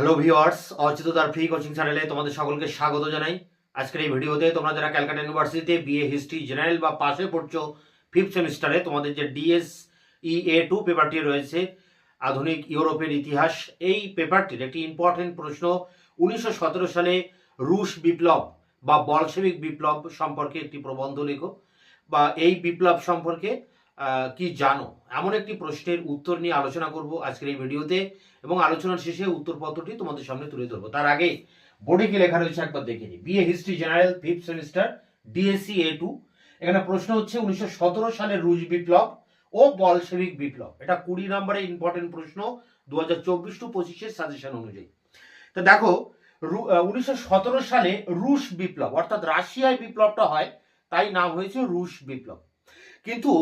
Hello viewers, অচিততার free coaching চ্যানেলে তোমাদের সকলকে স্বাগত জানাই। আজকের এই ভিডিওতে তোমরা যারা ক্যালকাটা ইউনিভার্সিটিতে বিএ হিস্ট্রি জেনারেল বা পাশে পড়ছো ফিফথ সেমিস্টারে, তোমাদের যে DSEA2 পেপারটি রয়েছে আধুনিক ইউরোপের ইতিহাস, এই পেপারটির একটি ইম্পর্টেন্ট প্রশ্ন 1917 সালে রুশ বিপ্লব বা বলশেভিক বিপ্লব সম্পর্কে একটি প্রবন্ধ লেখো, বা এই বিপ্লব সম্পর্কে কি জানো, এমন একটি প্রশ্নের উত্তর নিয়ে আলোচনা করব আজকের এই ভিডিওতে, এবং আলোচনার শেষে উত্তরপত্রটি তোমাদের সামনে তুলে ধরবো। তার আগে বোর্ডে কি লেখা রয়েছে একবার দেখে নিই। BA history general fifth semester DSEA2, এখানে প্রশ্ন হচ্ছে 1917 সালের রুশ বিপ্লব ও বলশেভিক বিপ্লব। এটা 20 নম্বরের ইম্পর্টেন্ট প্রশ্ন 2024-25 সাজেশন অনুযায়ী। তো দেখো, 1917 সালে রুশ বিপ্লব অর্থাৎ রাশিয়ায় বিপ্লবটা হয়, তাই নাম হয়েছে রুশ বিপ্লব। কিন্তু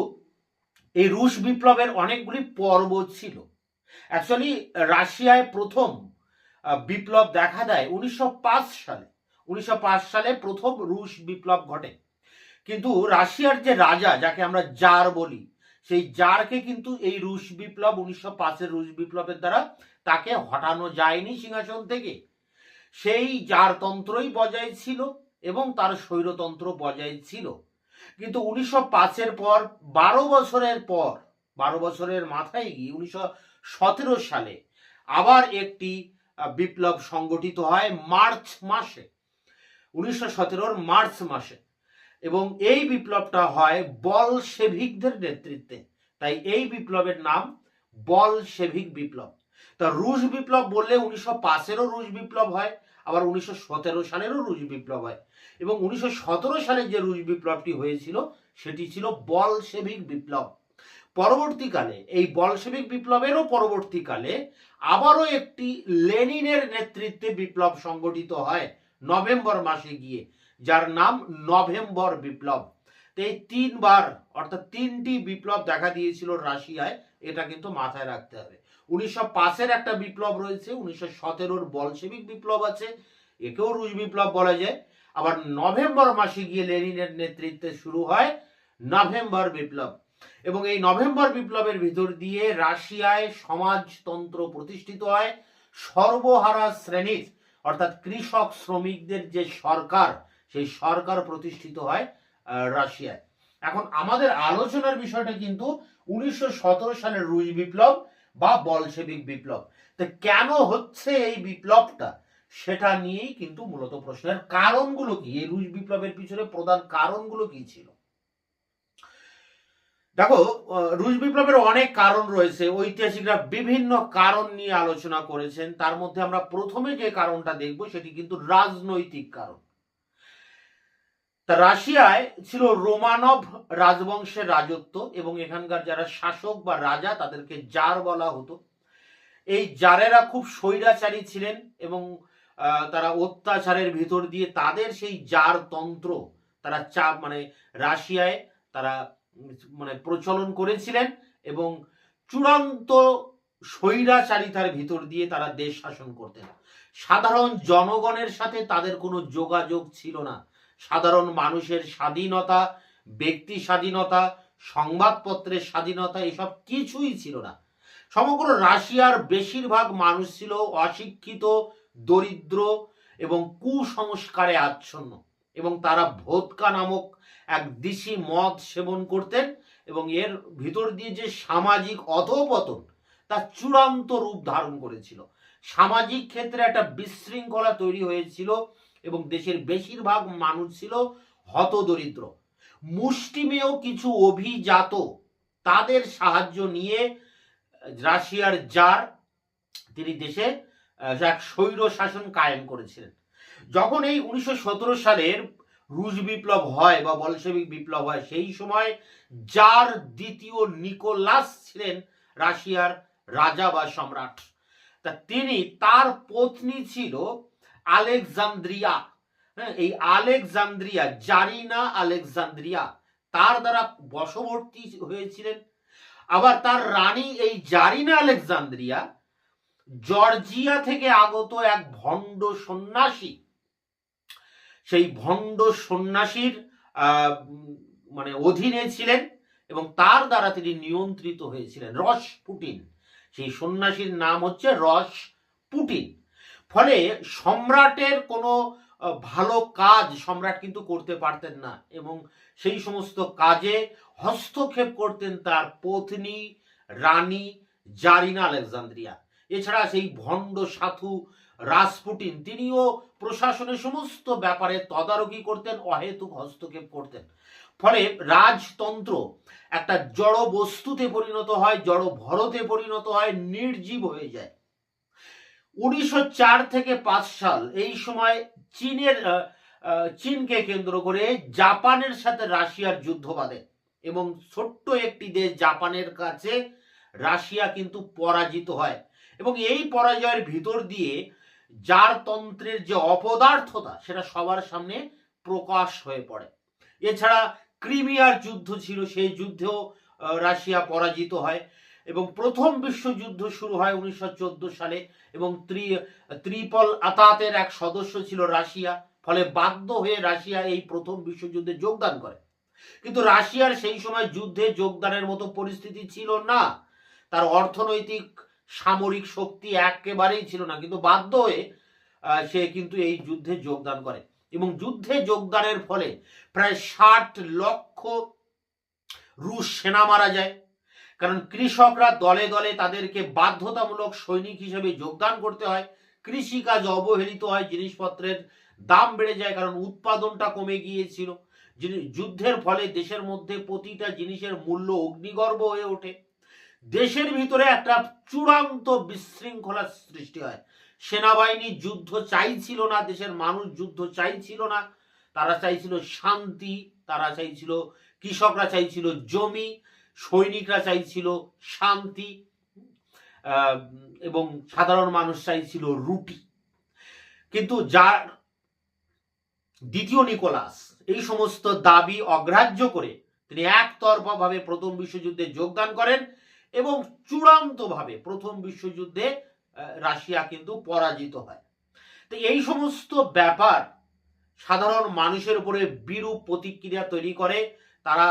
এই রুশ বিপ্লবের অনেকগুলি পর্ব ছিল। অ্যাকচুয়ালি রাশিয়ায় প্রথম বিপ্লব দেখা দেয় 1905 সালে। 1905 সালে প্রথম রুশ বিপ্লব ঘটে। কিন্তু রাশিয়ার যে রাজা, যাকে আমরা জার বলি, সেই জারকে কিন্তু এই রুশ বিপ্লব 1905-এর রুশ বিপ্লবের দ্বারা তাকে হটানো যায়নি সিংহাসন থেকে। সেই জারতন্ত্রই বজায় ছিল এবং তার স্বৈরতন্ত্র বজায় ছিল। কিন্তু 1905-এর পর 12 বছরের মাথায় গিয়ে 1917 সালে আবার একটি বিপ্লব সংগঠিত হয় মার্চ মাসে, 1917-র মার্চ মাসে, এবং এই বিপ্লবটা হয় বলশেভিকদের নেতৃত্বে। তাই এই বিপ্লবের নাম বলশেভিক বিপ্লব। তা রুশ বিপ্লব বললে 1905-এরও রুশ বিপ্লব হয়, আবার 1917 সালেরও রুশ বিপ্লব হয়, এবং 1917 সালে যে রুশ বিপ্লবটি হয়েছিল সেটি ছিল বলশেভিক বিপ্লব। পরবর্তীকালে এই বলশেভিক বিপ্লবেরও পরবর্তীকালে আবারও একটি লেনিনের নেতৃত্বে বিপ্লব সংগঠিত হয় নভেম্বর মাসে গিয়ে, যার নাম নভেম্বর বিপ্লব। এই তিনবার অর্থাৎ তিনটি বিপ্লব দেখা দিয়েছিল রাশিয়ায়, এটা কিন্তু মাথায় রাখতে হবে। 1905-এর একটা বিপ্লব রয়েছে, 1917-র বলশেভিক বিপ্লব আছে, একেও রুশ বিপ্লব বলা যায়। আবার নভেম্বর মাসে গিয়ে লেনিনের নেতৃত্বে শুরু হয় নভেম্বর বিপ্লব, এবং এই নভেম্বর বিপ্লবের ভিতর দিয়ে রাশিয়ায় সমাজতন্ত্র প্রতিষ্ঠিত হয়। সর্বহারা শ্রেণীর অর্থাৎ কৃষক শ্রমিকদের যে সরকার, সেই সরকার প্রতিষ্ঠিত হয় রাশিয়ায়। এখন আমাদের আলোচনার বিষয়টা কিন্তু 1917 সালের রুশ বিপ্লব বা বলশেভিক বিপ্লব। তো কেন হচ্ছে এই বিপ্লবটা, সেটা নিয়েই কিন্তু মূলত প্রশ্নের কারণগুলো কি, এই রুশ বিপ্লবের পিছনে প্রধান কারণগুলো কি ছিল। দেখো, রুশ বিপ্লবের অনেক কারণ রয়েছে, ঐতিহাসিকরা বিভিন্ন কারণ নিয়ে আলোচনা করেছেন। তার মধ্যে আমরা প্রথমে যে কারণটা দেখব সেটি কিন্তু রাজনৈতিক কারণ। তা রাশিয়ায় ছিল রোমানভ রাজবংশের রাজত্ব, এবং এখানকার যারা শাসক বা রাজা তাদেরকে জার বলা হতো। এই জারেরা খুব স্বৈরাচারী ছিলেন, এবং তারা অত্যাচারের ভিতর দিয়ে তাদের সেই জার তন্ত্র তারা রাশিয়ায় তারা প্রচলন করেছিলেন, এবং চূড়ান্ত স্বৈরাচারিতার ভিতর দিয়ে তারা দেশ শাসন করতেন। সাধারণ জনগণের সাথে তাদের কোনো যোগাযোগ ছিল না। সাধারণ মানুষের স্বাধীনতা, ব্যক্তি স্বাধীনতা, সংবাদপত্রের স্বাধীনতা, এসব কিছুই ছিল না। সমগ্র রাশিয়ার বেশিরভাগ মানুষ ছিল অশিক্ষিত, দরিদ্র এবং কুসংস্কারে আচ্ছন্ন, এবং তারা ভোদকা নামক এক দিশি মদ সেবন করতেন, এবং এর ভিতর দিয়ে যে সামাজিক অধঃপতন তা চূড়ান্ত রূপ ধারণ করেছিল। সামাজিক ক্ষেত্রে একটা বিশৃঙ্খলা তৈরি হয়েছিল, এবং দেশের বেশিরভাগ মানুষ ছিল হতদরিদ্র। মুষ্টিমেয় কিছু অভিজাত তাদের সাহায্য নিয়ে রাশিয়ার জার তিনি দেশে এক স্বৈর শাসন কায়েম করেছিলেন। যখন এই 1917 সালের রুশ বিপ্লব হয় বা বলশেভিক বিপ্লব হয়, সেই সময় জার দ্বিতীয় নিকোলাস ছিলেন রাশিয়ার রাজা বা সম্রাট। তা তিনি, তার পত্নী ছিল আলেকজান্দ্রিয়া। এই আলেকজান্দ্রিয়া, জারিনা আলেকজান্দ্রিয়া, তার দ্বারা বশবর্তী হয়েছিলেন। আবার তার রানী এই জারিনা আলেকজান্দ্রিয়া জর্জিয়া থেকে আগত এক ভণ্ড সন্ন্যাসী, সেই ভণ্ড সন্ন্যাসীর অধীনে ছিলেন, এবং তার দ্বারা তিনি নিয়ন্ত্রিত হয়েছিলেন। রসপুটিন, সেই সন্ন্যাসীর নাম হচ্ছে রসপুটিন। ফলে সম্রাটের কোনো ভালো কাজ সম্রাট কিন্তু করতে পারতেন না, এবং সেই সমস্ত কাজে হস্তক্ষেপ করতেন তার পত্নী রানী জারিনা আলেকজান্দ্রিয়া। এছাড়া সেই ভণ্ড সাধু রাসপুটিন, তিনিও প্রশাসনের সমস্ত ব্যাপারে তদারকি করতেন, অহেতুক হস্তক্ষেপ করতেন। ফলে রাজতন্ত্র একটা জড় বস্তুতে পরিণত হয়, জড় ভরতে পরিণত হয়, নির্জীব হয়ে যায়। 1904 থেকে 5 সাল এই সময় চীনকে কেন্দ্র করে জাপানের সাথে রাশিয়ার যুদ্ধ বাঁধে, এবং ছোট্ট একটি দেশ জাপানের কাছে রাশিয়া কিন্তু পরাজিত হয়, এবং এই পরাজয়ের ভিতর দিয়ে জার তন্ত্রের যে অপদার্থতা সেটা সবার সামনে প্রকাশ হয়ে পড়ে। এছাড়া ক্রিমিয়ার যুদ্ধ ছিল, সেই যুদ্ধেও রাশিয়া পরাজিত হয়, এবং প্রথম বিশ্বযুদ্ধ শুরু হয় 1914 সালে, এবং ত্রিপল আতাতের এক সদস্য ছিল রাশিয়া। ফলে বাধ্য হয়ে রাশিয়া এই প্রথম বিশ্বযুদ্ধে যোগদান করে। কিন্তু রাশিয়ার সেই সময় যুদ্ধে যোগদানের মতো পরিস্থিতি ছিল না, তার অর্থনৈতিক সামরিক শক্তি একেবারেই ছিল না, কিন্তু বাধ্য হয়ে সে কিন্তু এই যুদ্ধে যোগদান করে, এবং যুদ্ধে যোগদানের ফলে প্রায় 60 লক্ষ রুশ সেনা মারা যায়। কারণ কৃষকরা দলে দলে তাদেরকে বাধ্যতামূলক সৈনিক হিসেবে যোগদান করতে হয়, কৃষিকাজ অবহেলিত হয়, জিনিসপত্রের দাম বেড়ে যায় কারণ উৎপাদনটা কমে গিয়েছিল। যুদ্ধের ফলে দেশের মধ্যে প্রতিটা জিনিসের মূল্য অগ্নিগর্ভ হয়ে ওঠে, দেশের ভিতরে একটা চূড়ান্ত বিশৃঙ্খলার সৃষ্টি হয়। সেনাবাহিনী যুদ্ধ চাইছিল না, দেশের মানুষ যুদ্ধ চাইছিল না, তারা চাইছিল শান্তি, তারা চাইছিল, কৃষকরা চাইছিল জমি, সৈনিকরা চাইছিল শান্তি, এবং সাধারণ মানুষ চাইছিল রুটি। কিন্তু যার দ্বিতীয় নিকোলাস এই সমস্ত দাবি অগ্রাহ্য করে তিনি একতরফা ভাবে প্রথম বিশ্বযুদ্ধে যোগদান করেন, এবং চূড়ান্তভাবে প্রথম বিশ্বযুদ্ধে রাশিয়া কিন্তু পরাজিত হয়। তো এই সমস্ত ব্যাপার সাধারণ মানুষের উপরে বিরূপ প্রতিক্রিয়া তৈরি করে, তারা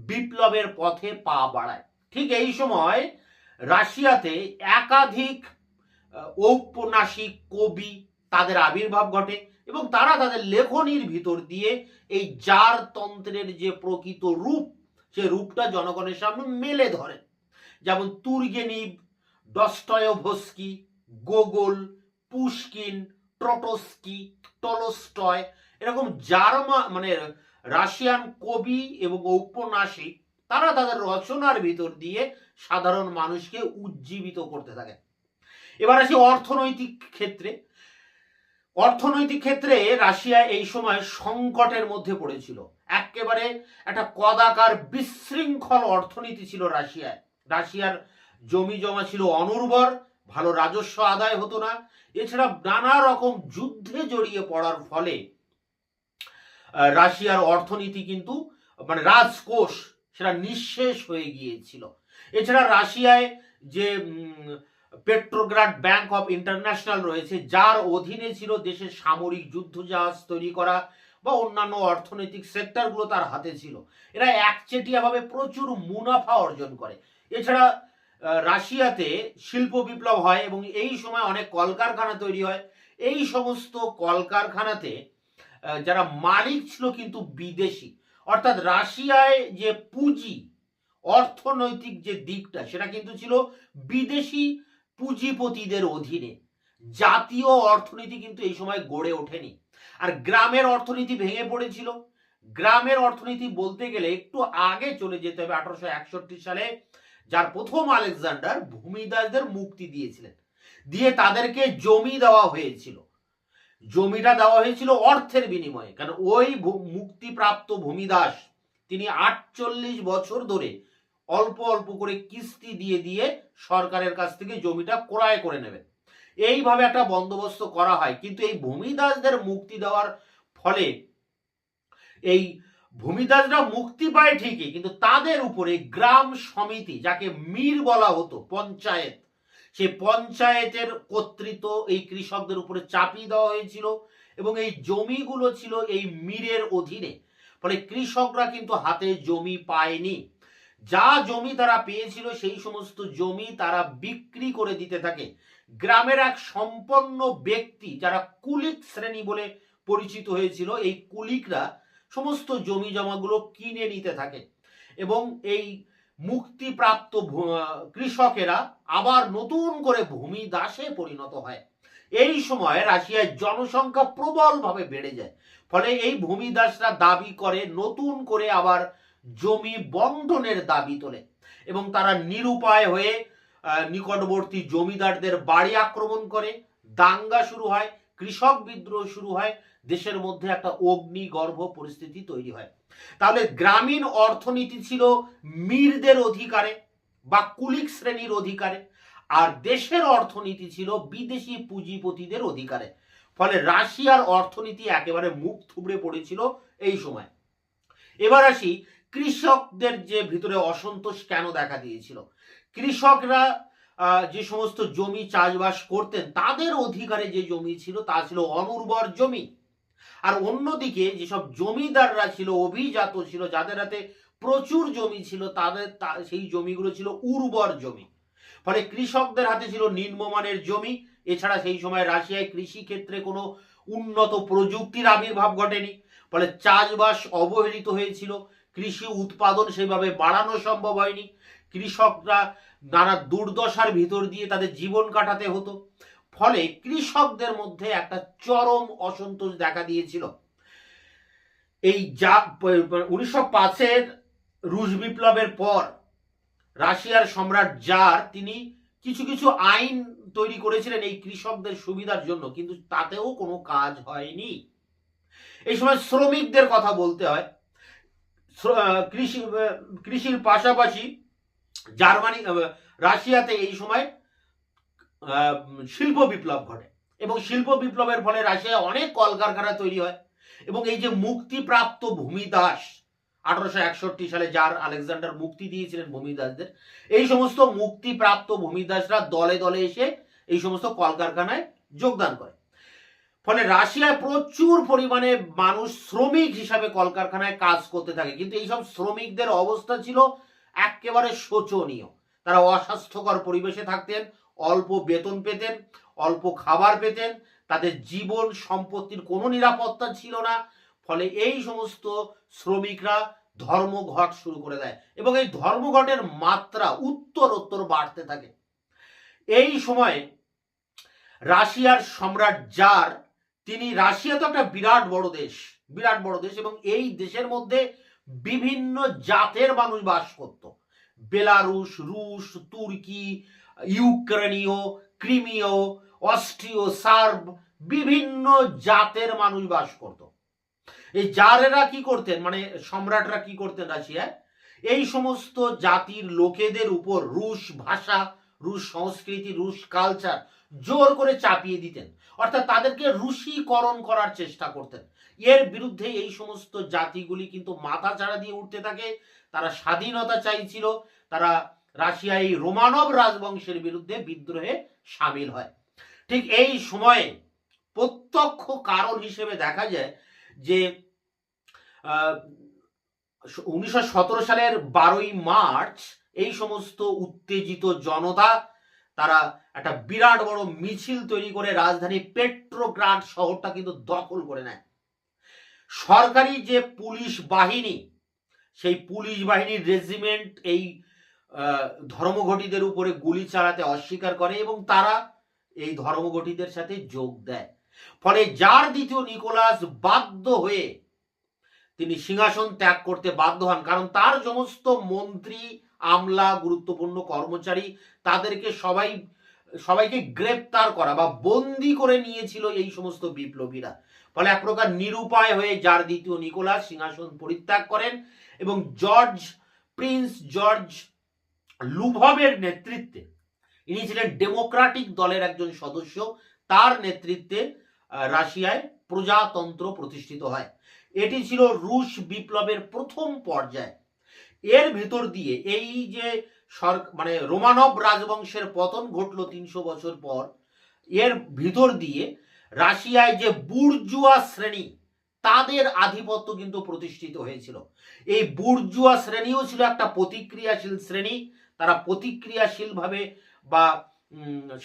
বিপ্লবের পথে পা বাড়ায়। ঠিক এই সময় রাশিয়াতে একাধিক ঔপন্যাসিক কবি তাদের আবির্ভাব ঘটে, এবং তারা তাদের লেখনীর ভিতর দিয়ে এই জার তন্ত্রের যে প্রকৃত রূপ, সে রূপটা জনগণের সামনে মেলে ধরেন। যেমন Turgenev, ডস্টয়ভস্কি, Gogol, Pushkin, Trotsky, Tolstoy, এরকম রাশিয়ান কবি এবং ঔপন্যাসিক তারা তাদের রচনার ভিতর দিয়ে সাধারণ মানুষকে উজ্জীবিত করতে থাকে। এবার আসি অর্থনৈতিক ক্ষেত্রে। অর্থনৈতিক ক্ষেত্রে রাশিয়া এই সময় সংকটের মধ্যে পড়েছিল, একেবারে একটা কদাকার বিশৃঙ্খল অর্থনীতি ছিল রাশিয়ায়। রাশিয়ার জমি জমা ছিল অনুর্বর, ভালো রাজস্ব আদায় হতো না, এছাড়া নানা রকম যুদ্ধে জড়িয়ে পড়ার ফলে রাশিয়ার অর্থনীতি কিন্তু রাজকোষ সেটা নিঃশেষ হয়ে গিয়েছিল। এছাড়া রাশিয়ায় যে পেট্রোগ্রাড ব্যাংক অফ ইন্টারন্যাশনাল রয়েছে, যার অধীনে ছিল দেশের সামরিক যুদ্ধজাহাজ তৈরি করা বা অন্যান্য অর্থনৈতিক সেক্টরগুলো তার হাতে ছিল, এরা একচেটিয়াভাবে প্রচুর মুনাফা অর্জন করে। এছাড়া রাশিয়াতে শিল্প বিপ্লব হয়, এবং এই সময় অনেক কলকারখানা তৈরি হয়। এই সমস্ত কলকারখানাতে যারা মালিক ছিল কিন্তু বিদেশি, অর্থাৎ রাশিয়ায় যে পুঁজি, অর্থনৈতিক যে দিকটা সেটা কিন্তু ছিল বিদেশি পুঁজিপতিদের অধীনে। জাতীয় অর্থনীতি কিন্তু এই সময় গড়ে ওঠেনি, আর গ্রামের অর্থনীতি ভেঙে পড়েছিল। গ্রামের অর্থনীতি বলতে গেলে একটু আগে চলে যেতে হবে, 1861 সালে যার প্রথম আলেকজান্ডার ভূমিদাসদের মুক্তি দিয়েছিলেন, দিয়ে তাদেরকে জমি দেওয়া হয়েছিল। জমিটা দেওয়া হয়েছিল অর্থের বিনিময়ে, কারণ ওই মুক্তিপ্রাপ্ত ভূমিদাস তিনি 48 বছর ধরে অল্প অল্প করে কিস্তি দিয়ে দিয়ে সরকারের কাছ থেকে জমিটা ক্রয় করে নেবেন, এইভাবে একটা বন্দোবস্ত করা হয়। কিন্তু এই ভূমিদাসদের মুক্তি দেওয়ার ফলে এই ভূমিদাসরা মুক্তি পায় ঠিকই, কিন্তু তাদের উপরে গ্রাম সমিতি, যাকে মির বলা হতো, পঞ্চায়েত, সেই পঞ্চায়েতের কর্তৃত্ব এই কৃষকদের উপরে চাপিয়ে দেওয়া হয়েছিল, এবং এই জমিগুলো ছিল এই মিরের অধীনে। ফলে কৃষকরা কিন্তু হাতে জমি পায়নি। যা জমি তারা পেয়েছিল সেই সমস্ত জমি তারা বিক্রি করে দিতে থাকে। গ্রামের এক সম্পন্ন ব্যক্তি যারা কুলিক শ্রেণী বলে পরিচিত হয়েছিল, এই কুলিকরা সমস্ত জমি জমাগুলো কিনে নিতে থাকে এবং এই মুক্তিপ্রাপ্ত কৃষকেরা আবার নতুন করে ভূমি দাসে পরিণত হয়। এই সময় রাশিয়ায় জনসংখ্যা প্রবলভাবে বেড়ে যায়, ফলে এই ভূমিদাসরা দাবি করে নতুন করে আবার জমি বন্ধনের দাবি তোলে এবং তারা নিরুপায় হয়ে নিকটবর্তী জমিদারদের বাড়ি আক্রমণ করে, দাঙ্গা শুরু হয়, কৃষক বিদ্রোহ শুরু হয়, দেশের মধ্যে একটা অগ্নিগর্ভ পরিস্থিতি তৈরি হয়। তাহলে গ্রামীণ অর্থনীতি ছিল মীরদের অধিকারে বা কুলিক শ্রেণীর অধিকারে, আর দেশের অর্থনীতি ছিল বিদেশি পুঁজিপতিদের অধিকারে। ফলে রাশিয়ার অর্থনীতি একেবারে মুখ থুবড়ে পড়েছিল এই সময়। এবার আসি কৃষকদের যে ভিতরে অসন্তোষ কেন দেখা দিয়েছিল। কৃষকরা যে সমস্ত জমি চাষবাস করতেন তাদের অধিকারে যে জমি ছিল তা ছিল অনুর্বর জমি, আর অন্যদিকে যেসব জমিদাররা ছিল, অভিজাত ছিল, যাদের হাতে প্রচুর জমি ছিল, তাদের সেই জমিগুলো ছিল উর্বর জমি। ফলে কৃষকদের হাতে ছিল নিম্নমানের জমি। এছাড়া সেই সময় রাশিয়ায় কৃষি ক্ষেত্রে কোনো উন্নত প্রযুক্তির আবির্ভাব ঘটেনি, ফলে চাষবাস অবহেলিত হয়েছিল, কৃষি উৎপাদন সেভাবে বাড়ানো সম্ভব হয়নি, কৃষকরা নানা দুর্দশার ভিতর দিয়ে তাদের জীবন কাটাতে হতো। ফলে কৃষকদের মধ্যে একটা চরম অসন্তোষ দেখা দিয়েছিল। এই যা 1905-এর রুশ বিপ্লবের পর রাশিয়ার সম্রাট জার তিনি কিছু কিছু আইন তৈরি করেছিলেন এই কৃষকদের সুবিধার জন্য, কিন্তু তাতেও কোনো কাজ হয়নি। এই সময় শ্রমিকদের কথা বলতে হয়। কৃষির পাশাপাশি জার্মানি রাশিয়াতে এই সময় শিল্প বিপ্লব ঘটে এবং শিল্প বিপ্লবের ফলে রাশিয়ায় অনেক কলকারখানা তৈরি হয় এবং এই যে মুক্তিপ্রাপ্ত ভূমিদাস, 1861 সালে যার আলেকজান্ডার মুক্তি দিয়েছিলেন ভূমিদাসদের, এই সমস্ত মুক্তিপ্রাপ্ত ভূমিদাসরা দলে দলে এসে এই সমস্ত কলকারখানায় যোগদান করে। ফলে রাশিয়ায় প্রচুর পরিমাণে মানুষ শ্রমিক হিসাবে কলকারখানায় কাজ করতে থাকে, কিন্তু এইসব শ্রমিকদের অবস্থা ছিল একেবারে শোচনীয়। তারা অস্বাস্থ্যকর পরিবেশে থাকতেন, অল্প বেতন পেতেন, অল্প খাবার পেতেন, তাদের জীবন সম্পত্তির কোনো নিরাপত্তা ছিল না। ফলে এই সমস্ত শ্রমিকরা ধর্মঘট শুরু করে দেয় এবং এই ধর্মঘটের মাত্রা উত্তরোত্তর বাড়তে থাকে। এই সময়ে রাশিয়ার সম্রাট জার তিনি, রাশিয়া তো একটা বিরাট বড় দেশ এবং এই দেশের মধ্যে বিভিন্ন জাতের মানুষ বাস করত। বেলারুশ, রুশ, তুর্কি, ইউক্রেনীয়, ক্রিমীয়, অস্ট্রীয়, সার্ব, বিভিন্ন জাতের মানুষ বাস করত। এই জারেরা কি করতেন, মানে সম্রাটরা কি করতেন রাশিয়ায়, এই সমস্ত জাতির লোকেদের উপর রুশ ভাষা, রুশ সংস্কৃতি, রুশ কালচার জোর করে চাপিয়ে দিতেন, অর্থাৎ তাদেরকে রুশীকরণ করার চেষ্টা করতেন। এর বিরুদ্ধে এই সমস্ত জাতিগুলি কিন্তু মাথা চাড়া দিয়ে উঠতে থাকে। তারা স্বাধীনতা চাইছিল, তারা রাশিয়ায় রোমানব রাজবংশের বিরুদ্ধে বিদ্রোহে সামিল হয়। ঠিক এই সময়ে প্রত্যক্ষ কারণ হিসেবে দেখা যায় যে 1917 সালের 12ই মার্চ এই সমস্ত উত্তেজিত জনতা তারা একটা বিরাট বড় মিছিল তৈরি করে রাজধানী পেট্রোগ্রাড শহরটা কিন্তু দখল করে নেয়। সরকারি যে পুলিশ বাহিনী, সেই পুলিশ বাহিনীর রেজিমেন্ট এই ধর্মঘটীদের উপরে গুলি চালাতে অস্বীকার করে এবং তারা এই ধর্মঘটীদের সাথে যোগ দেয়। ফলে জার দ্বিতীয় নিকোলাস বাধ্য হয়ে তিনি সিংহাসন ত্যাগ করতে বাধ্য হন, কারণ তার সমস্ত মন্ত্রী, আমলা, গুরুত্বপূর্ণ কর্মচারী তাদেরকে সবাইকে গ্রেপ্তার করা বা বন্দি করে নিয়েছিল এই সমস্ত বিপ্লবীরা। ফলে এক প্রকার নিরুপায় হয়ে জার দ্বিতীয় নিকোলাস সিংহাসন পরিত্যাগ করেন এবং প্রিন্স জর্জ লুভভের নেতৃত্বে, ইনি ছিলেন ডেমোক্রেটিক দলের একজন সদস্য, তার নেতৃত্বে রাশিয়ায় প্রজাতন্ত্র প্রতিষ্ঠিত হয়। এটি ছিল রুশ বিপ্লবের প্রথম পর্যায়। এর ভিতর দিয়ে এই যে মানে রোমানব রাজবংশের পতন ঘটলো 300 বছর পর, এর ভিতর দিয়ে রাশিয়ায় যে বুর্জুয়া শ্রেণী তাদের আধিপত্য কিন্তু প্রতিষ্ঠিত হয়েছিল। এই বুর্জুয়া শ্রেণীও ছিল একটা প্রতিক্রিয়াশীল শ্রেণী। তারা প্রতিক্রিয়াশীলভাবে বা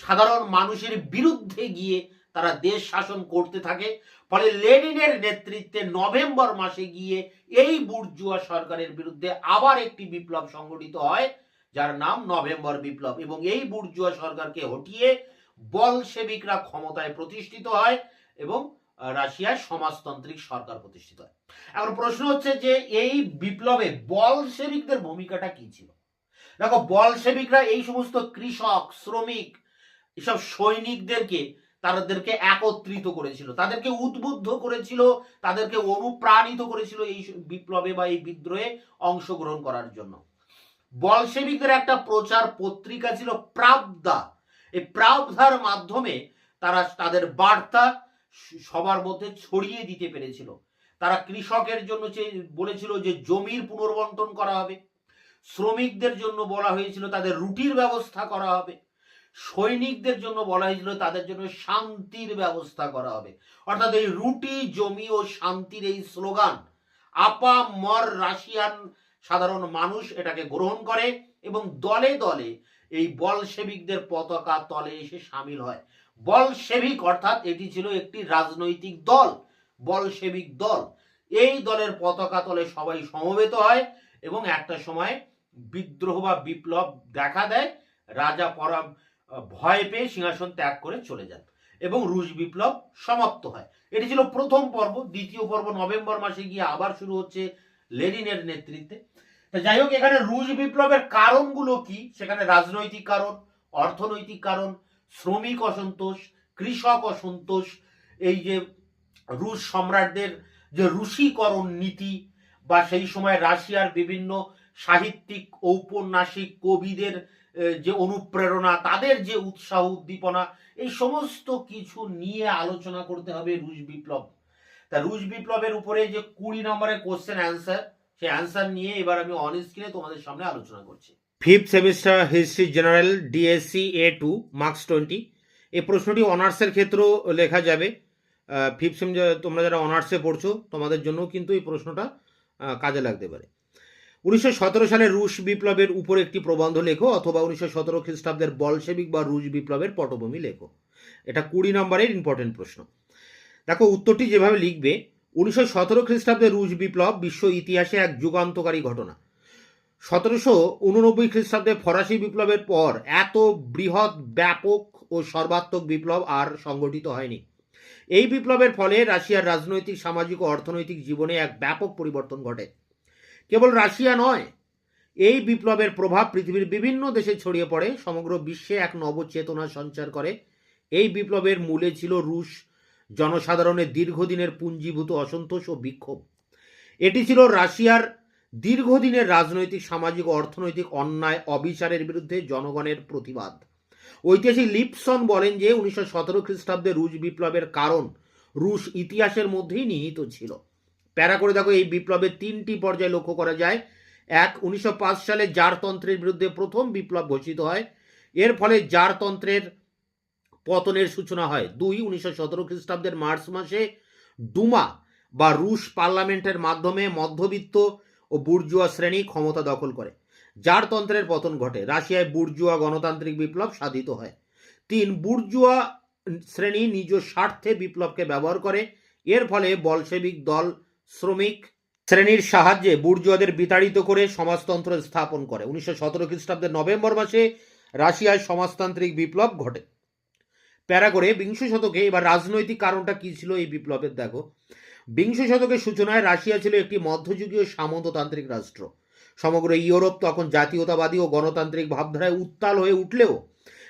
সাধারণ মানুষের বিরুদ্ধে গিয়ে তারা দেশ শাসন করতে থাকে। ফলে লেনিনের নেতৃত্বে নভেম্বর মাসে গিয়ে এই বুর্জুয়া সরকারের বিরুদ্ধে আবার একটি বিপ্লব সংগঠিত হয়, যার নাম নভেম্বর বিপ্লব। এবং এই বুর্জুয়া সরকারকে হটিয়ে বলশেবিকরা ক্ষমতায় প্রতিষ্ঠিত হয় এবং রাশিয়ায় সমাজতান্ত্রিক সরকার প্রতিষ্ঠিত হয়। এখন প্রশ্ন হচ্ছে যে এই বিপ্লবে বলশেবিকদের ভূমিকাটা কি ছিল? দেখো, বলশেবিকরা এই সমস্ত কৃষক, শ্রমিক, এসব সৈনিকদেরকে তাদেরকে একত্রিত করেছিল, তাদেরকে উদ্বুদ্ধ করেছিল, তাদেরকে অনুপ্রাণিত করেছিল এই বিপ্লবে বা এই বিদ্রোহে অংশগ্রহণ করার জন্য। বলশেবিকদের একটা প্রচার পত্রিকা ছিল প্রাবদা। এই প্রাবধার মাধ্যমে তারা তাদের বার্তা সবার মধ্যে ছড়িয়ে দিতে পেরেছিল। তারা কৃষকের জন্য বলেছিল যে জমির পুনর্বন্টন করা হবে, শ্রমিকদের জন্য বলা হয়েছিল তাদের রুটির ব্যবস্থা করা হবে, সৈনিকদের জন্য বলা হয়েছিল তাদের জন্য শান্তির ব্যবস্থা করা হবে। অর্থাৎ এই রুটি, জমি ও শান্তির এই স্লোগান আপামর রাশিয়ান সাধারণ মানুষ এটাকে গ্রহণ করে এবং দলে দলে এই বলশেবিকদের পতাকা তলে এসে সামিল হয়। বলশেবিক অর্থাৎ এটি ছিল একটি রাজনৈতিক দল, বলশেবিক দল। এই দলের পতাকা তলে সবাই সমবেত হয় এবং একটা সময় বিদ্রোহ বা বিপ্লব দেখা দেয়। রাজা ভয় পেয়ে সিংহাসন ত্যাগ করে চলে যান এবং রুশ বিপ্লব সমাপ্ত হয়। এটি ছিল প্রথম পর্ব। দ্বিতীয় পর্ব নভেম্বর মাসে গিয়ে আবার শুরু হচ্ছে লেনিনের নেতৃত্বে। যাই হোক, এখানে রুশ বিপ্লবের কারণগুলো কি? সেখানে রাজনৈতিক কারণ, অর্থনৈতিক কারণ, শ্রমিক অসন্তোষ, কৃষক অসন্তোষ, এই যে রুশ সম্রাটদের যে রুশীকরণ নীতি বা সেই সময় রাশিয়ার বিভিন্ন সাহিত্যিক, ঔপন্যাসিক, কবিদের যে অনুপ্রেরণা, তাদের যে উৎসাহ উদ্দীপনা, এই সমস্ত কিছু নিয়ে আলোচনা করতে হবে রুশ বিপ্লব। তা রুশ বিপ্লবের উপরে যে 20 নম্বরের কোশ্চেন অ্যান্সার, সেই অ্যান্সার নিয়ে এবার আমি অন স্ক্রিনে তোমাদের সামনে আলোচনা করছি। 5th semester history general DSC A2 marks 20। এই প্রশ্নটি অনার্সের ক্ষেত্রেও লেখা যাবে। 5th সেমিস্টার তোমরা যারা অনার্সে পড়ছো তোমাদের জন্য কিন্তু এই প্রশ্নটা কাজে লাগতে পারে। 1917 সালে রুশ বিপ্লবের উপর একটি প্রবন্ধ লেখো, অথবা 1917 খ্রিস্টাব্দের বলশেবিক বা রুশ বিপ্লবের পটভূমি লেখো। এটা 20 নম্বরের ইম্পর্টেন্ট প্রশ্ন। দেখো, উত্তরটি যেভাবে লিখবে, 1917 খ্রিস্টাব্দের রুশ বিপ্লব বিশ্ব ইতিহাসে এক যুগান্তকারী ঘটনা। 1789 খ্রিস্টাব্দে ফরাসি বিপ্লবের পর এত বৃহৎ, ব্যাপক ও সর্বাত্মক বিপ্লব আর সংগঠিত হয়নি। এই বিপ্লবের ফলে রাশিয়ার রাজনৈতিক, সামাজিক ও অর্থনৈতিক জীবনে এক ব্যাপক পরিবর্তন ঘটে। কেবল রাশিয়া নয়, এই বিপ্লবের প্রভাব পৃথিবীর বিভিন্ন দেশে ছড়িয়ে পড়ে, সমগ্র বিশ্বে এক নবচেতনা সঞ্চার করে। এই বিপ্লবের মূলে ছিল রুশ জনসাধারণের দীর্ঘদিনের পুঞ্জীভূত অসন্তোষ ও বিক্ষোভ। এটি ছিল রাশিয়ার দীর্ঘদিনের রাজনৈতিক, সামাজিক ও অর্থনৈতিক অন্যায়, অবিচারের বিরুদ্ধে জনগণের প্রতিবাদ। ঐতিহাসিক লিপসন বলেন যে 1917 খ্রিস্টাব্দে রুশ বিপ্লবের কারণ রুশ ইতিহাসের মধ্যেই নিহিত ছিল। প্যারা করে দেখো, এই বিপ্লবের 3টি পর্যায়ে লক্ষ্য করা যায়। 1, 1905 সালে জারতন্ত্রের বিরুদ্ধে প্রথম বিপ্লব ঘোষিত হয়, এর ফলে জারতন্ত্রের পতনের সূচনা হয়। 2, 1917 খ্রিস্টাব্দের মার্চ মাসে ডুমা বা রুশ পার্লামেন্টের মাধ্যমে মধ্যবিত্ত ও বুর্জুয়া শ্রেণী ক্ষমতা দখল করে, জারতন্ত্রের পতন ঘটে, রাশিয়ায় বুর্জুয়া গণতান্ত্রিক বিপ্লব সাধিত হয়। 3, বুর্জুয়া শ্রেণী নিজ স্বার্থে বিপ্লবকে ব্যবহার করে, এর ফলে বলশেবিক দল শ্রমিক শ্রেণীর সাহায্যে বুর্জুয়াদের বিতাড়িত করে সমাজতন্ত্র স্থাপন করে। 1917 খ্রিস্টাব্দের নভেম্বর মাসে রাশিয়ায় সমাজতান্ত্রিক বিপ্লব ঘটে। প্যারা করে বিংশ শতকে এবার রাজনৈতিক কারণটা কি ছিল এই বিপ্লবের? দেখো, বিংশ শতকের সূচনায় রাশিয়া ছিল একটি মধ্যযুগীয় সামন্ততান্ত্রিক রাষ্ট্র। সমগ্র ইউরোপ তখন জাতীয়তাবাদী ও গণতান্ত্রিক ভাবধারায় উত্তাল হয়ে উঠলেও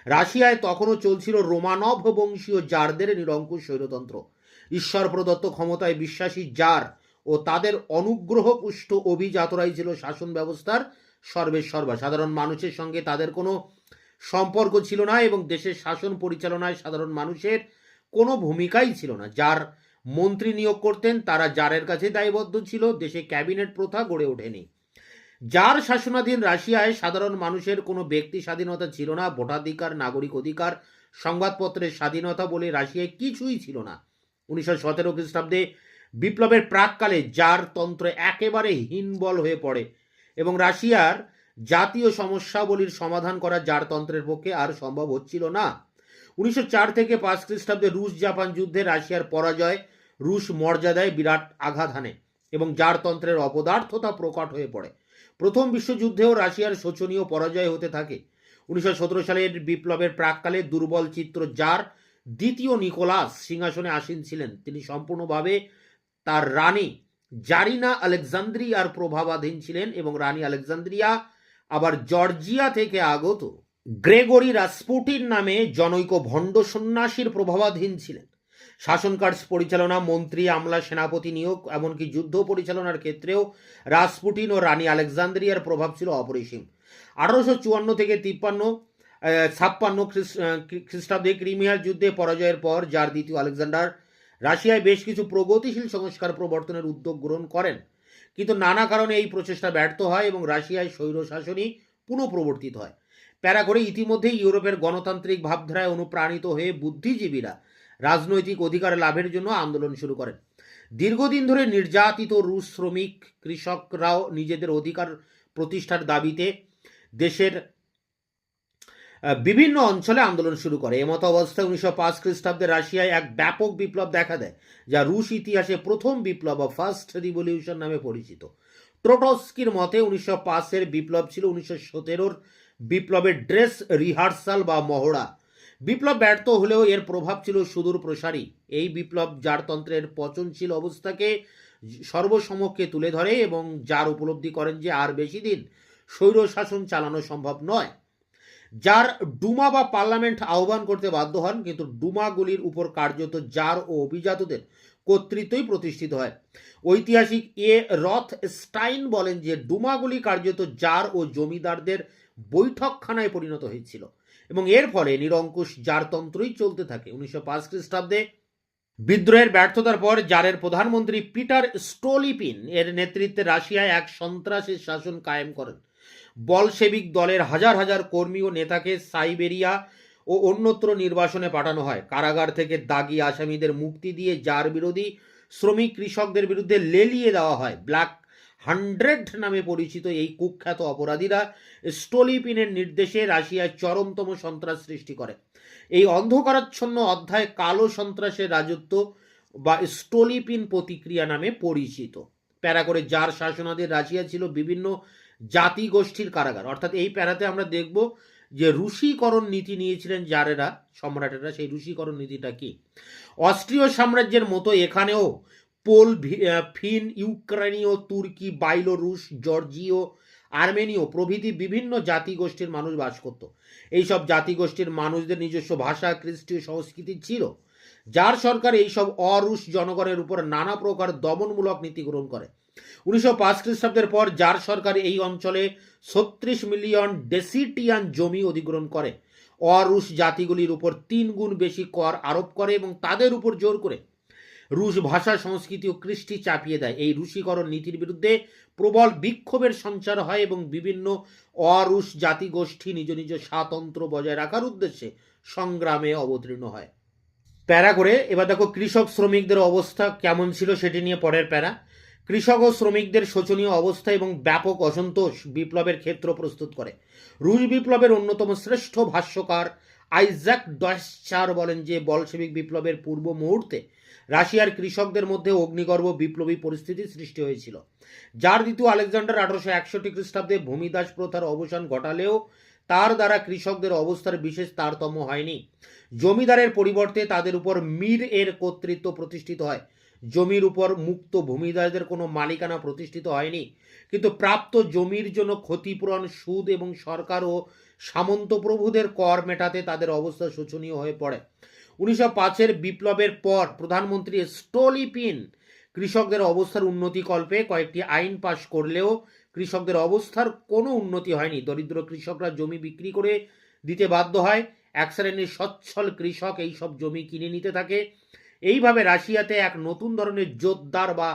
রাশিয়ায় তখনও চলছিল রোমানভ বংশীয় জারদের নিরঙ্কুশ স্বৈরতন্ত্র। ঈশ্বর প্রদত্ত ক্ষমতায় বিশ্বাসী জার ও তাদের অনুগ্রহ পুষ্ট অভিজাতরাই ছিল শাসন ব্যবস্থার সর্বেসর্বা। সাধারণ মানুষের সঙ্গে তাদের কোনো সম্পর্ক ছিল না এবং দেশের শাসন পরিচালনায় সাধারণ মানুষের কোনো ভূমিকাই ছিল না। যার মন্ত্রী নিয়োগ করতেন তারা জারের কাছে দায়বদ্ধ ছিল। দেশে ক্যাবিনেট প্রথা গড়ে ওঠেনি। যার শাসনাধীন রাশিয়ায় সাধারণ মানুষের কোনো ব্যক্তি স্বাধীনতা ছিল না, ভোটাধিকার, নাগরিক অধিকার, সংবাদপত্রের স্বাধীনতা বলে রাশিয়ায় কিছুই ছিল না। 1917 খ্রিস্টাব্দে বিপ্লবের প্রাককালে জার তন্ত্র একেবারে হীনবল হয়ে পড়ে এবং রাশিয়ার জাতীয় সমস্যাবলীর সমাধান করা জারতন্ত্রের পক্ষে আর সম্ভব হচ্ছিল না। 1904 থেকে 5 খ্রিস্টাব্দে রুশ জাপান যুদ্ধে রাশিয়ার পরাজয় রুশ মর্যাদায় বিরাট আঘাত হানে এবং জারতন্ত্রের অপদার্থতা প্রকট হয়ে পড়ে। প্রথম বিশ্বযুদ্ধেও রাশিয়ার শোচনীয় পরাজয় হতে থাকে। 1917 সালের বিপ্লবের প্রাককালে দুর্বল চিত্র জার দ্বিতীয় নিকোলাস সিংহাসনে আসীন ছিলেন। তিনি সম্পূর্ণভাবে তার রানী জারিনা আলেকজান্দ্রিয়ার প্রভাবাধীন ছিলেন এবং রানী আলেকজান্দ্রিয়া আবার জর্জিয়া থেকে আগত গ্রেগরি রাসপুটিন নামে জনৈক ভণ্ড সন্ন্যাসীর প্রভাবাধীন ছিলেন। শাসনকার্য পরিচালনা, মন্ত্রী, আমলা, সেনাপতি নিয়োগ, এমনকি যুদ্ধ পরিচালনার ক্ষেত্রেও রাসপুটিন ও রানী আলেকজান্দ্রিয়ার প্রভাব ছিল অপরিসীম। 1854 থেকে 56 খ্রিস্টাব্দে ক্রিমিয়ার যুদ্ধে পরাজয়ের পর জার দ্বিতীয় আলেকজান্ডার রাশিয়ায় বেশ কিছু প্রগতিশীল সংস্কার প্রবর্তনের উদ্যোগ গ্রহণ করেন, কিন্তু নানা কারণে এই প্রচেষ্টা ব্যর্থ হয় এবং রাশিয়ায় স্বৈরশাসনই পুনঃপ্রবর্তিত হয়। প্যারা করে ইতিমধ্যেই ইউরোপের গণতান্ত্রিক ভাবধারায় অনুপ্রাণিত হয়ে বুদ্ধিজীবীরা রাজনৈতিক অধিকার লাভের জন্য আন্দোলন শুরু করেন। দীর্ঘদিন ধরে নির্যাতিত রুশ শ্রমিক কৃষকরাও নিজেদের অধিকার প্রতিষ্ঠার দাবিতে দেশের বিভিন্ন অঞ্চলে আন্দোলন শুরু করে। এমত অবস্থায় 1905 খ্রিস্টাব্দে রাশিয়ায় এক ব্যাপক বিপ্লব দেখা দেয়, যা রুশ ইতিহাসে প্রথম বিপ্লব বা ফার্স্ট রিভলিউশন নামে পরিচিত। ট্রোটস্কির মতে 1905-এর বিপ্লব ছিল 1917-র বিপ্লবের ড্রেস রিহার্সাল বা মহড়া। বিপ্লব ব্যর্থ হলেও এর প্রভাব ছিল সুদূর প্রসারী। এই বিপ্লব জারতন্ত্রের পচনশীল অবস্থাকে সর্বসমক্ষে তুলে ধরে এবং জার উপলব্ধি করেন যে আর বেশি দিন স্বৈর শাসন চালানো সম্ভব নয়। জার ডুমা বা পার্লামেন্ট আহ্বান করতে বাধ্য হন, কিন্তু ডুমাগুলির উপর কার্যত জার ও অভিজাতদের কর্তৃত্বই প্রতিষ্ঠিত হয়। ঐতিহাসিক রথ স্টাইন বলেন যে ডুমাগুলি কার্যত জার ও জমিদারদের বৈঠকখানায় পরিণত হয়েছিল এবং এর ফলে নিরঙ্কুশ জারতন্ত্রই চলতে থাকে। 1905 খ্রিস্টাব্দে বিদ্রোহের ব্যর্থতার পর জারের প্রধানমন্ত্রী পিটার স্টোলিপিন এর নেতৃত্বে রাশিয়ায় এক সন্ত্রাসের শাসন কায়েম করেন। বলশেভিক দলের হাজার হাজার কর্মী ও নেতাকে সাইবেরিয়া ও অন্যত্র নির্বাসনে পাঠানো হয়। কারাগার থেকে দাগি আসামিদের মুক্তি দিয়ে জার বিরোধী শ্রমিক কৃষকদের বিরুদ্ধে লেলিয়ে দেওয়া হয়। ব্ল্যাক 100 নামে পরিচিত এই কুখ্যাত অপরাধীরা স্টোলিপিনের নির্দেশে রাশিয়ায় চরমতম সন্ত্রাস সৃষ্টি করে। এই অন্ধকারাচ্ছন্ন অধ্যায় কালো সন্ত্রাসের রাজত্ব বা স্টোলিপিন প্রতিক্রিয়া নামে পরিচিত। প্যারা করে জার শাসনাধীন রাশিয়া ছিল বিভিন্ন জাতি গোষ্ঠীর কারাগার। অর্থাৎ এই প্যারাতে আমরা দেখব যে রুশীকরণ নীতি নিয়েছিলেন জারেরা, সম্রাটেরা। সেই রুশীকরণ নীতিটা কি? অস্ট্রীয় সাম্রাজ্যের মতো এখানেও পোল, ফিন, ইউক্রেনীয়, তুর্কি, বাইলোরুশ, জর্জিয়, আর্মেনীয় প্রভৃতি বিভিন্ন জাতিগোষ্ঠীর মানুষ বাস করত। এইসব জাতিগোষ্ঠীর মানুষদের নিজস্ব ভাষা, খ্রিস্টীয় সংস্কৃতি ছিল। জার সরকার এইসব অরুশ জনগণের উপর নানা প্রকার দমনমূলক নীতি গ্রহণ করে। 1905 খ্রিস্টাব্দের পর জার সরকার এই অঞ্চলে 36 মিলিয়ন ডেসিটিয়ান জমি অধিগ্রহণ করে। অরুশ জাতিগুলির উপর 3 গুণ বেশি কর আরোপ করে এবং তাদের উপর জোর করে রুশ ভাষা, সংস্কৃতি ও কৃষ্টি চাপিয়ে দেয়। এই রুশীকরণ নীতির বিরুদ্ধে প্রবল বিক্ষোভের সঞ্চার হয় এবং বিভিন্ন অরুশ জাতিগোষ্ঠী নিজ নিজ স্বাতন্ত্র্য বজায় রাখার উদ্দেশ্যে সংগ্রামে অবতীর্ণ হয়। প্যারা করে এবার দেখো কৃষক শ্রমিকদের অবস্থা কেমন ছিল সেটি নিয়ে পরের প্যারা। কৃষক ও শ্রমিকদের শোচনীয় অবস্থা এবং ব্যাপক অসন্তোষ বিপ্লবের ক্ষেত্র প্রস্তুত করে। রুশ বিপ্লবের অন্যতম শ্রেষ্ঠ ভাষ্যকার আইজাক ডয়চার বলেন যে বলশেভিক বিপ্লবের পূর্ব মুহূর্তে রাশিয়ার কৃষকদের মধ্যে অগ্নিগর্ভ বিপ্লবী পরিস্থিতি সৃষ্টি হয়েছিল। জার দ্বিতীয় আলেকজান্ডার 1861 খ্রিস্টাব্দে ভূমিদাস প্রথার অবসান ঘটালেও তার দ্বারা কৃষকদের অবস্থার বিশেষ তারতম্য হয়নি। জমিদারের পরিবর্তে তাদের উপর মীর এর কর্তৃত্ব প্রতিষ্ঠিত হয়। জমির উপর মুক্ত ভূমিদারদের কোনো মালিকানা প্রতিষ্ঠিত হয়নি, কিন্তু প্রাপ্ত জমির জন্য ক্ষতিপূরণ, সুদ এবং সরকার ও সামন্ত প্রভুদের কর মেটাতে তাদের অবস্থা শোচনীয় হয়ে পড়ে। 1905-এর বিপ্লবের পর প্রধানমন্ত্রী স্টোলিপিন কৃষকদের অবস্থার উন্নতি কল্পে কয়েকটি আইন পাশ করলেও কৃষকদের অবস্থার কোনো উন্নতি হয়নি। দরিদ্র কৃষকরা জমি বিক্রি করে দিতে বাধ্য হয়। এক শ্রেণীর সচ্ছল কৃষক এইসব জমি কিনে নিতে থাকে। এইভাবে রাশিয়াতে এক নতুন ধরনের জোতদার বা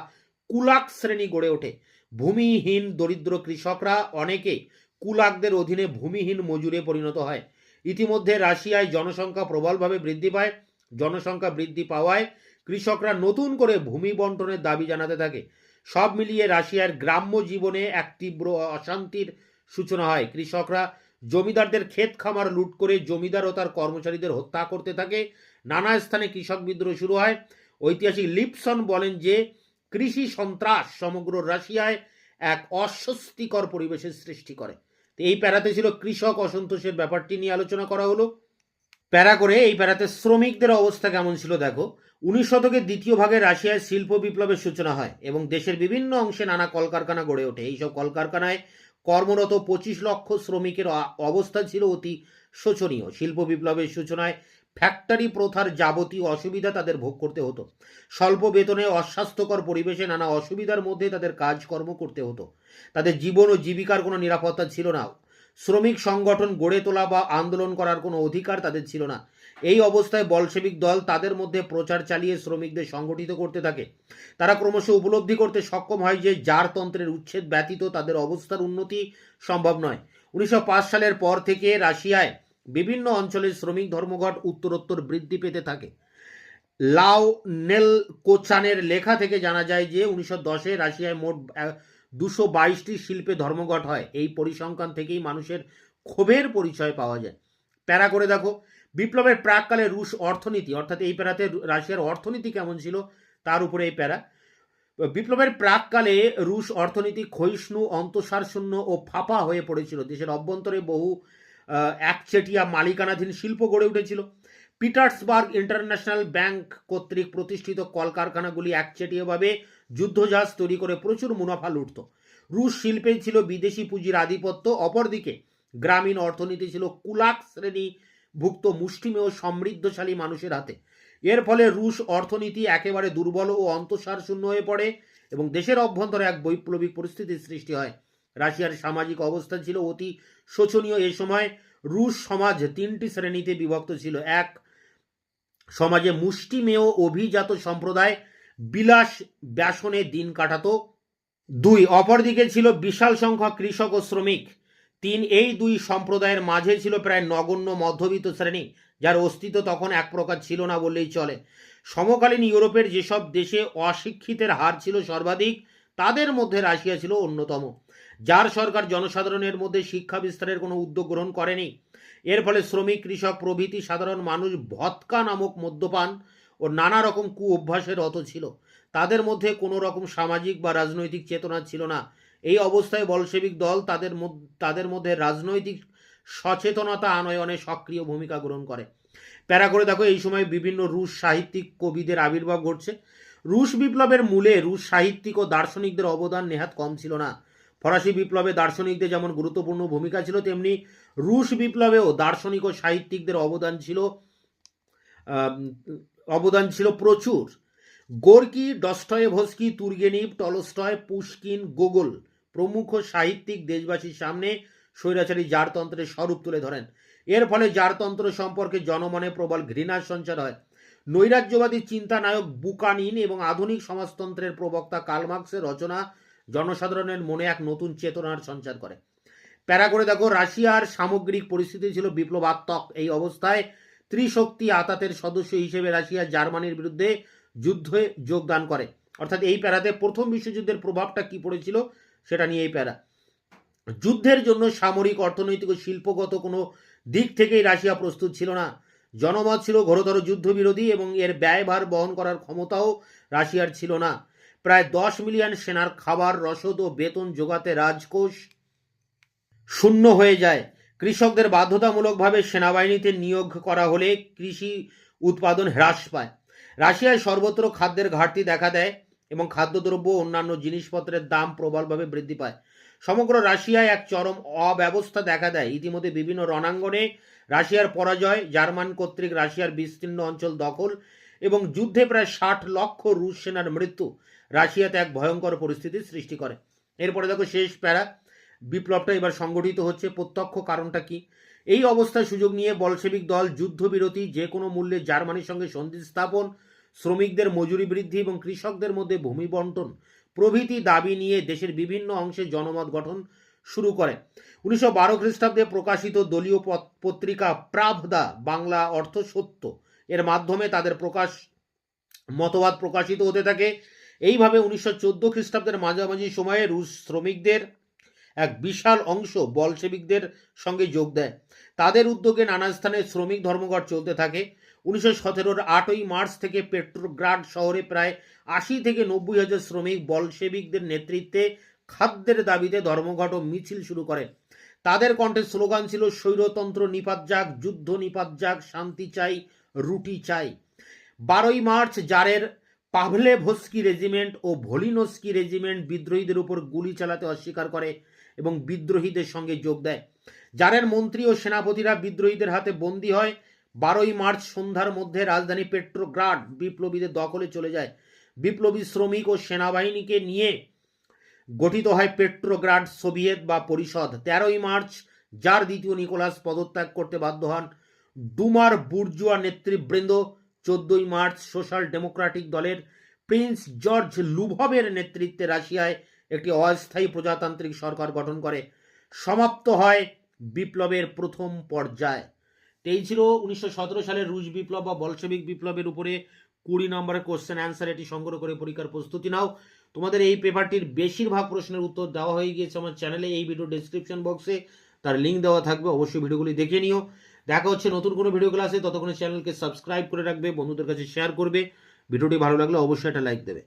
কুলাক শ্রেণী গড়ে ওঠে। ভূমিহীন দরিদ্র কৃষকরা অনেকে কুলাকদের অধীনে ভূমিহীন মজুরে পরিণত হয়। ইতিমধ্যে রাশিয়ায় জনসংখ্যা প্রবলভাবে বৃদ্ধি পায়। জনসংখ্যা বৃদ্ধি পাওয়ায় কৃষকরা নতুন করে ভূমি বন্টনের দাবি জানাতে থাকে। সব মিলিয়ে রাশিয়ার গ্রাম্য জীবনে এক তীব্র অশান্তির সূচনা হয়। কৃষকরা জমিদারদের ক্ষেত খামার লুট করে জমিদার ও তার কর্মচারীদের হত্যা করতে থাকে। নানা স্থানে কৃষক বিদ্রোহ শুরু হয়। ঐতিহাসিক লিপসন বলেন যে কৃষি সন্ত্রাস সমগ্র রাশিয়ায় এক অস্বস্তিকর পরিবেশের সৃষ্টি করে। এই প্যারাতে ছিল কৃষক অসন্তোষের ব্যাপারটি নিয়ে আলোচনা করা হলো। প্যারা করে এই প্যারাতে শ্রমিকদের অবস্থা কেমন ছিল দেখো। 19 শতকের দ্বিতীয় ভাগে রাশিয়ায় শিল্প বিপ্লবের সূচনা হয় এবং দেশের বিভিন্ন অংশে নানা কলকারখানা গড়ে ওঠে। এইসব কলকারখানায় কর্মরত 25 লক্ষ শ্রমিকের অবস্থা ছিল অতি শোচনীয়। শিল্প বিপ্লবের সূচনায় ফ্যাক্টরি প্রথার যাবতীয় অসুবিধা তাদের ভোগ করতে হতো। স্বল্প বেতনে অস্বাস্থ্যকর পরিবেশে নানা অসুবিধার মধ্যে তাদের কাজকর্ম করতে হতো। তাদের জীবন ও জীবিকার কোনো নিরাপত্তা ছিল না। শ্রমিক সংগঠন গড়ে তোলা বা আন্দোলন করার কোনো অধিকার তাদের ছিল না। এই অবস্থায় বলশেবিক দল তাদের মধ্যে প্রচার চালিয়ে শ্রমিকদের সংগঠিত করতে থাকে। তারা ক্রমশ উপলব্ধি করতে সক্ষম হয় যে জারতন্ত্রের উচ্ছেদ ব্যতীত তাদের অবস্থার উন্নতি সম্ভব নয়। 1905 সালের পর থেকে রাশিয়ায় বিভিন্ন অঞ্চলের শ্রমিক ধর্মঘট উত্তরোত্তর বৃদ্ধি পেতে থাকে। লাও নেল কোচানের লেখা থেকে জানা যায় যে 1910-এ রাশিয়ায় মোট 222টি শিল্পে ধর্মঘট হয়। এই পরিসংখ্যান থেকেই মানুষের ক্ষোভের পরিচয় পাওয়া যায়। প্যারা করে দেখো, বিপ্লবের প্রাককালে রুশ অর্থনীতি, অর্থাৎ এই প্যারাতে রাশিয়ার অর্থনীতি কেমন ছিল তার উপরে এই প্যারা। বিপ্লবের প্রাককালে রুশ অর্থনীতি ক্ষয়িষ্ণু, অন্তঃসারশূন্য ও ফাঁপা হয়ে পড়েছিল। দেশের অভ্যন্তরে বহু একচেটিয়া মালিকানাধীন শিল্প গড়ে উঠেছিল। পিটার্সবার্গ ইন্টারন্যাশনাল ব্যাংক কর্তৃক প্রতিষ্ঠিত কলকারখানাগুলি একচেটিয়াভাবে যুদ্ধজাহাজ তৈরি করে প্রচুর মুনাফা লুটত। রুশ শিল্পে ছিল বিদেশি পুঁজির আধিপত্য। অপরদিকে গ্রামীণ অর্থনীতি ছিল কুলাক শ্রেণীভুক্ত মুষ্টিমেয় সমৃদ্ধশালী মানুষের হাতে। এর ফলে রুশ অর্থনীতি একেবারে দুর্বল ও অন্তঃসার শূন্য হয়ে পড়ে এবং দেশের অভ্যন্তরে এক বৈপ্লবিক পরিস্থিতির সৃষ্টি হয়। রাশিয়ার সামাজিক অবস্থা ছিল অতি শোচনীয়। এ সময় রুশ সমাজ 3টি শ্রেণীতে বিভক্ত ছিল। এক, সমাজে মুষ্টিমেয় অভিজাত সম্প্রদায় বিলাস ব্যাসনে দিন কাটাত। 2, অপরদিকে ছিল বিশাল সংখ্যক কৃষক ও শ্রমিক। 3, এই দুই সম্প্রদায়ের মাঝে ছিল প্রায় নগণ্য মধ্যবিত্ত শ্রেণী, যার অস্তিত্ব তখন এক প্রকার ছিল না বললেই চলে। সমকালীন ইউরোপের যেসব দেশে অশিক্ষিতের হার ছিল সর্বাধিক, তাদের মধ্যে রাশিয়া ছিল অন্যতম। যার সরকার জনসাধারণের মধ্যে শিক্ষা বিস্তারের কোনো উদ্যোগ গ্রহণ করেনি। এর ফলে শ্রমিক, কৃষক প্রভৃতি সাধারণ মানুষ ভদকা নামক মদ্যপান ও নানা রকম কু অভ্যাসের রত ছিল। তাদের মধ্যে কোনো রকম সামাজিক বা রাজনৈতিক চেতনা ছিল না। এই অবস্থায় বলশেবিক দল তাদের মধ্যে রাজনৈতিক সচেতনতা আনয়নে সক্রিয় ভূমিকা গ্রহণ করে। প্যারা করে দেখো, এই সময় বিভিন্ন রুশ সাহিত্যিক কবিদের আবির্ভাব ঘটছে। রুশ বিপ্লবের মূলে রুশ সাহিত্যিক ও দার্শনিকদের অবদান নেহাত কম ছিল না। ফরাসি বিপ্লবে দার্শনিকদের যেমন গুরুত্বপূর্ণ ভূমিকা ছিল, তেমনি রুশ বিপ্লবেও দার্শনিক ও সাহিত্যিকদের অবদান ছিল প্রচুর। Gorky, Dostoevsky, Turgenev, Tolstoy, Pushkin, Gogol প্রমুখ সাহিত্যিক দেশবাসীর সামনে স্বৈরাচারী জারতন্ত্রের স্বরূপ তুলে ধরেন। এর ফলে জারতন্ত্র সম্পর্কে জনমনে প্রবল ঘৃণার সঞ্চার হয়। নৈরাজ্যবাদী চিন্তানায়ক বুকানিন এবং আধুনিক সমাজতন্ত্রের প্রবক্তা কার্ল মার্কসের রচনা জনসাধারণের মনে এক নতুন চেতনার সঞ্চার করে। প্যারা করে দেখো, রাশিয়ার সামগ্রিক পরিস্থিতি ছিল বিপ্লবাত্মক। এই অবস্থায় ত্রিশক্তি আতাতের সদস্য হিসেবে রাশিয়া জার্মানির বিরুদ্ধে যুদ্ধে যোগদান করে। অর্থাৎ এই প্যারাতে প্রথম বিশ্বযুদ্ধের প্রভাবটা কি পড়েছিল সেটা নিয়ে এই প্যারা। যুদ্ধের জন্য সামরিক, অর্থনৈতিক ও শিল্পগত কোনো দিক থেকেই রাশিয়া প্রস্তুত ছিল না। জনমত ছিল ঘোরতর যুদ্ধবিরোধী এবং এর ব্যয়ভার বহন করার ক্ষমতাও রাশিয়ার ছিল না। প্রায় 10 মিলিয়ন সেনার খাবার, রসদ ও বেতন যোগাতে রাজকোষ শূন্য হয়ে যায়। কৃষকদের বাধ্যতামূলকভাবে সেনাবাহিনীতে নিয়োগ করা হলে কৃষি উৎপাদন হ্রাস পায়। রাশিয়ায় সর্বত্র খাদ্যের ঘাটতি দেখা দেয় এবং খাদ্যদ্রব্য ও অন্যান্য জিনিসপত্রের দাম প্রবলভাবে বৃদ্ধি পায়। সমগ্র রাশিয়ায় এক চরম অব্যবস্থা দেখা দেয়। ইতিমধ্যে বিভিন্ন রণাঙ্গনে রাশিয়ার পরাজয়, জার্মান কর্তৃক রাশিয়ার বিস্তীর্ণ অঞ্চল দখল এবং যুদ্ধে প্রায় 60 লক্ষ রুশ সেনার মৃত্যু রাশিয়াতে এক ভয়ঙ্কর পরিস্থিতির সৃষ্টি করে। এরপরে দেখো শেষ প্যারা, বিপ্লবটা এবার সংগঠিত হচ্ছে। প্রত্যক্ষ কারণটা কি? এই অবস্থায় সুযোগ নিয়ে বলশেবিক দল যুদ্ধবিরতি, যে কোনো মূল্যে জার্মানির সঙ্গে সন্ধি স্থাপন, শ্রমিকদের মজুরি বৃদ্ধি এবং কৃষকদের মধ্যে ভূমি বন্টন প্রভৃতি দাবি নিয়ে দেশের বিভিন্ন অংশে জনমত গঠন শুরু করে। 1912 খ্রিস্টাব্দে প্রকাশিত দলীয় পত্রিকা প্রাভদা, বাংলা অর্থ সত্য, এর মাধ্যমে তাদের প্রকাশ মতবাদ প্রকাশিত হতে থাকে। এইভাবে 1914 খ্রিস্টাব্দের মাঝামাঝি সময়ে রুশ শ্রমিকদের এক বিশাল অংশ বলশেবিকদের সঙ্গে যোগ দেয়। তাদের উদ্যোগে নানা স্থানে শ্রমিক ধর্মঘট চলতে থাকে। 1917-র 8ই মার্চ থেকে পেট্রোগ্রাড শহরে প্রায় 80 থেকে 90 হাজার শ্রমিক বলশেবিকদের নেতৃত্বে খাদ্যের দাবিতে ধর্মঘট ও মিছিল শুরু করে। তাদের কণ্ঠে স্লোগান ছিল স্বৈরতন্ত্র নিপাত যাক, যুদ্ধ নিপাত যাক, শান্তি চাই, রুটি চাই। 12ই মার্চ জারের পাভলেভস্কি রেজিমেন্ট ও ভলিনস্কি রেজিমেন্ট বিদ্রোহীদের উপর গুলি চালাতে অস্বীকার করে এবং বিদ্রোহীদের সঙ্গে যোগ দেয়। জারের মন্ত্রী ও সেনাপতিরা বিদ্রোহীদের হাতে বন্দী হয়। 12ই মার্চ সন্ধ্যার মধ্যে রাজধানী পেট্রোগ্রাড বিপ্লবীদের দখলে চলে যায়। বিপ্লবী শ্রমিক ও সেনাবাহিনীকে নিয়ে গঠিত হয় পেট্রোগ্রাড সোভিয়েত বা পরিষদ। 13ই মার্চ জার দ্বিতীয় নিকোলাস পদত্যাগ করতে বাধ্য হন। ডুমার বুর্জুয়া নেতৃবৃন্দ 14ই মার্চ সোশ্যাল ডেমোক্রেটিক দলের প্রিন্স জর্জ লুভভের নেতৃত্বে রাশিয়ায় একটি অস্থায়ী প্রজাতান্ত্রিক সরকার গঠন করে। সমাপ্ত হয় বিপ্লবের প্রথম পর্যায়। এই ছিল 1917 সালের রুশ বিপ্লব বা বলশেবিক বিপ্লবের উপরে 20 নম্বরের কোশ্চেন অ্যান্সার। এটি সংগ্রহ করে পরীক্ষার প্রস্তুতি নাও। তোমাদের এই পেপারটির বেশিরভাগ প্রশ্নের উত্তর দেওয়া হয়ে গিয়েছে আমার চ্যানেলে। এই ভিডিও ডেসক্রিপশন বক্সে তার লিঙ্ক দেওয়া থাকবে, অবশ্যই ভিডিওগুলি দেখে নিও। দেখা হচ্ছে নতুন কোনো ভিডিও ক্লাসে, ততক্ষণে চ্যানেলকে সাবস্ক্রাইব করে রাখবে, বন্ধুদের কাছে শেয়ার করবে। ভিডিওটি ভালো লাগলে অবশ্যই একটা লাইক দেবে।